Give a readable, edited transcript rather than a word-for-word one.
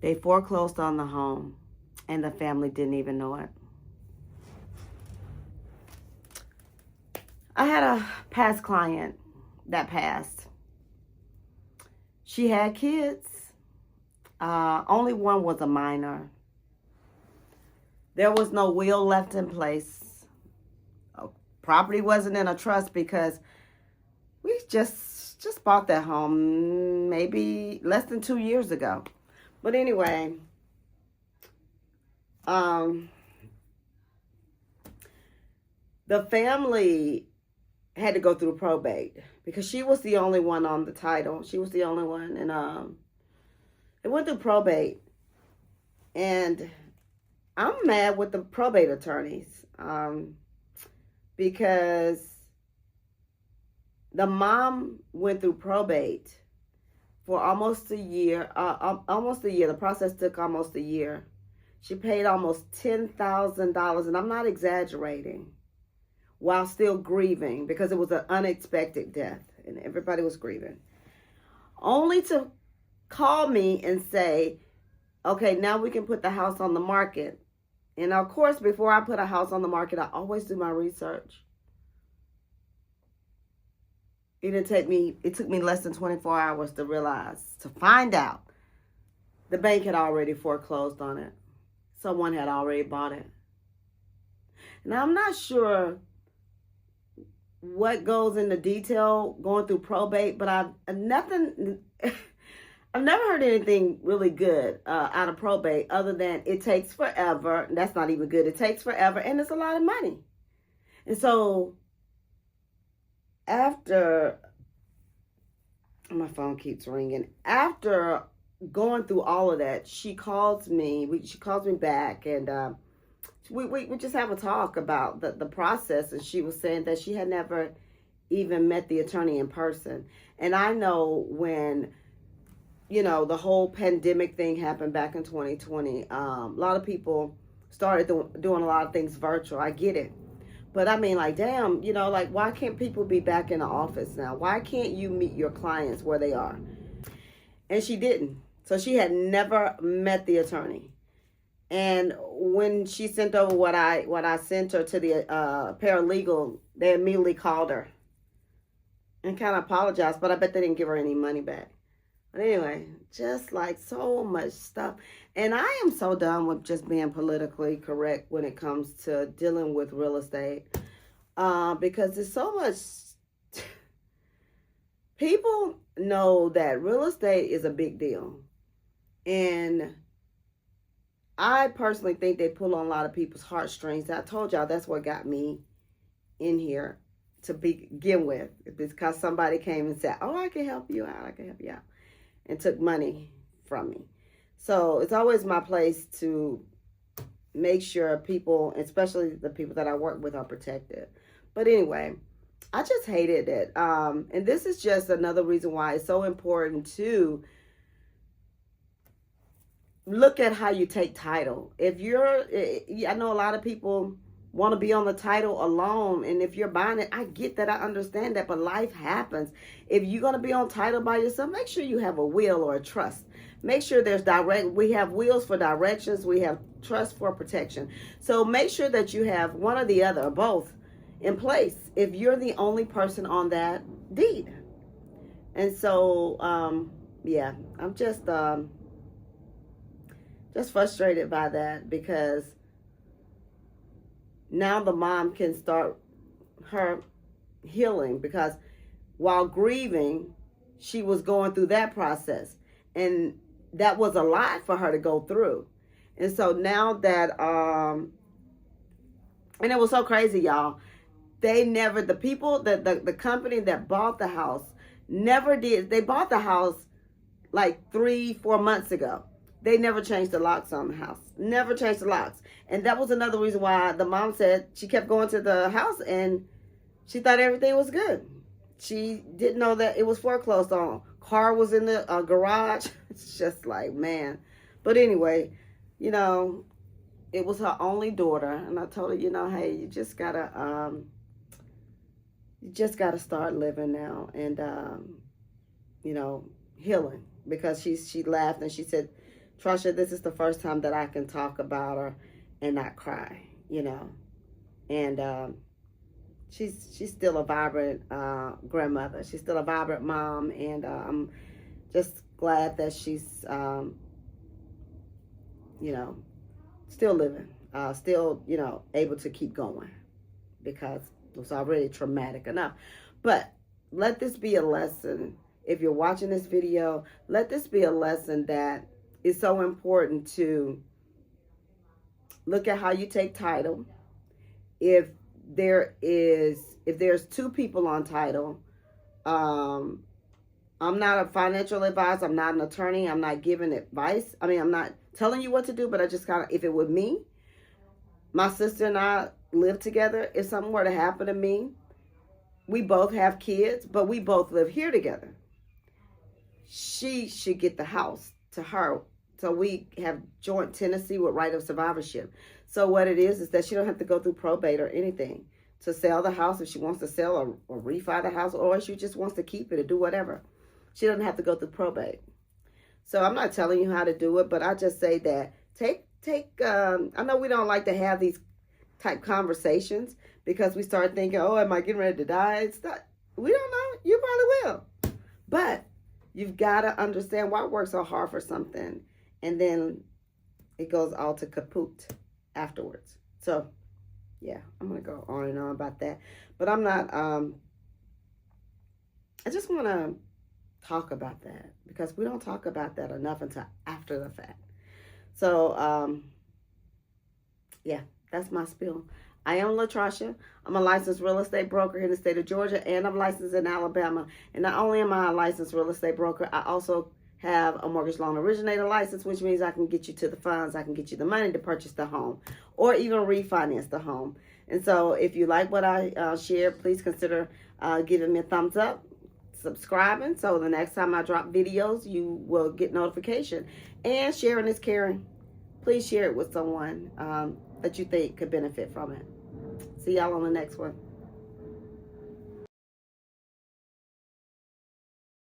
They foreclosed on the home, and the family didn't even know it. I had a past client that passed. She had kids. Only one was a minor. There was no will left in place. Property wasn't in a trust because we just bought that home maybe less than 2 years ago. But anyway, the family had to go through probate because she was the only one on the title. She was the only one, and it went through probate. And I'm mad with the probate attorneys because the mom went through probate for almost a year. Almost a year. The process took almost a year. She paid almost $10,000, and I'm not exaggerating, while still grieving because it was an unexpected death and everybody was grieving. Only to call me and say, okay, now we can put the house on the market. And of course, before I put a house on the market, I always do my research. It took me less than 24 hours to find out the bank had already foreclosed on it. Someone had already bought it. Now, I'm not sure what goes into detail going through probate, but I've never heard anything really good out of probate other than it takes forever. That's not even good. It takes forever, and it's a lot of money. And so after, my phone keeps ringing. After going through all of that, she calls me. She calls me back, and we just have a talk about the process. And she was saying that she had never even met the attorney in person. And I know when, the whole pandemic thing happened back in 2020, a lot of people started doing a lot of things virtual. I get it. But I mean, like, damn, like, why can't people be back in the office now? Why can't you meet your clients where they are? And she didn't. So she had never met the attorney. And when she sent over what I sent her to the paralegal, they immediately called her and kind of apologized, but I bet they didn't give her any money back. But anyway, just like so much stuff. And I am so done with just being politically correct when it comes to dealing with real estate because there's so much. People know that real estate is a big deal. And I personally think they pull on a lot of people's heartstrings. I told y'all that's what got me in here to begin with. It's because somebody came and said, oh, I can help you out. I can help you out. And took money from me. So it's always my place to make sure people, especially the people that I work with, are protected. But anyway, I just hated it. And this is just another reason why it's so important to look at how you take title. I know a lot of people want to be on the title alone, and if you're buying it, I get that, I understand that, but life happens. If you're going to be on title by yourself, make sure you have a will or a trust. Make sure we have wills for directions, we have trust for protection. So make sure that you have one or the other or both in place if you're the only person on that deed. And so yeah, I'm just frustrated by that because now the mom can start her healing, because while grieving, she was going through that process. And that was a lot for her to go through. And so now that, and it was so crazy, y'all. The company that bought the house never did. They bought the house like 3-4 months ago. They never changed the locks on the house. Never changed the locks. And that was another reason why the mom said she kept going to the house and she thought everything was good. She didn't know that it was foreclosed on. Car was in the garage. It's just like, man. But anyway, it was her only daughter. And I told her, hey, you just gotta start living now and, healing. Because she laughed and she said, Trisha, this is the first time that I can talk about her and not cry, And she's still a vibrant grandmother. She's still a vibrant mom, and I'm just glad that she's, still living, still, able to keep going, because it was already traumatic enough. But let this be a lesson. If you're watching this video, let this be a lesson that is so important to look at how you take title. If there's two people on title, I'm not a financial advisor. I'm not an attorney. I'm not giving advice. I mean, I'm not telling you what to do, but I just kind of, if it were me, my sister and I live together. If something were to happen to me, we both have kids, but we both live here together. She should get the house to her. So we have joint tenancy with right of survivorship. So what it is that she don't have to go through probate or anything to sell the house if she wants to sell or refi the house, or if she just wants to keep it or do whatever. She doesn't have to go through probate. So I'm not telling you how to do it, but I just say that I know we don't like to have these type conversations because we start thinking, oh, am I getting ready to die? It's not, we don't know. You probably will. But you've got to understand why work so hard for something, and then it goes all to kaput afterwards. So, yeah, I'm going to go on and on about that. But I'm not, I just want to talk about that because we don't talk about that enough until after the fact. So, yeah, that's my spiel. I am LaTrasha. I'm a licensed real estate broker in the state of Georgia, and I'm licensed in Alabama. And not only am I a licensed real estate broker, I also have a mortgage loan originator license, which means I can get you to the funds, I can get you the money to purchase the home, or even refinance the home. And so if you like what I share, please consider giving me a thumbs up, subscribing, so the next time I drop videos, you will get notification. And sharing is caring. Please share it with someone that you think could benefit from it. See y'all on the next one.